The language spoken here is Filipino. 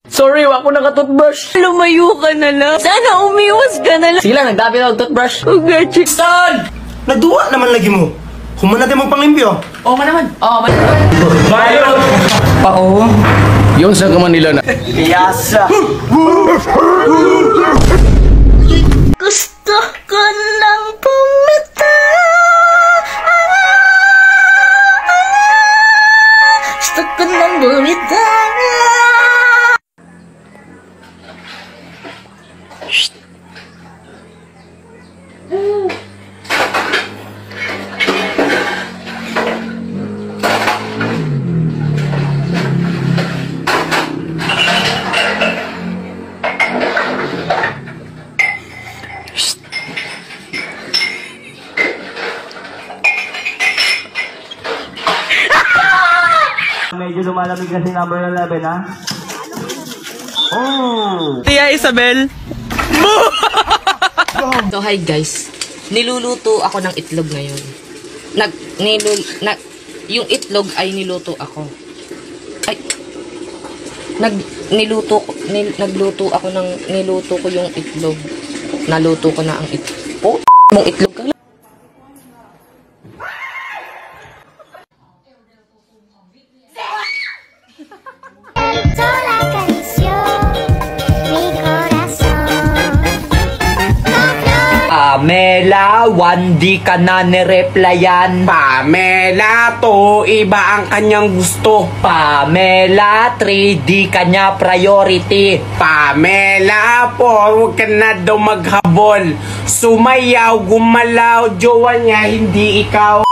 Sorry, wako naka-toothbrush. Lumayo ka na lang. Sana umiwas ka na lang. Sige lang, nagdabi na toothbrush. Oh, gadget. Son! Naduwa naman lagi mo. Humana natin mo pangimbyo. Oo man naman. Oo man naman. Bayo! Pao. Yung sa Manila na. Yasa! Gusto ko nang pumita. Gusto ko nang bumita. Medyo lumalamig kasi number 11, ha? Oh! Tia Isabel. So hi guys, niluluto ako ng itlog ngayon. Yung itlog ay niluto ako. Niluto ko yung itlog. Naluto ko na ang itlog. Mong itlog ka lang. Pamela, 1D ka na nireplyan. Pamela, to iba ang kanyang gusto. Pamela, 3D kanya priority. Pamela, po, huwag ka na daw maghabol. Sumayaw, gumalaw, jowa niya, hindi ikaw.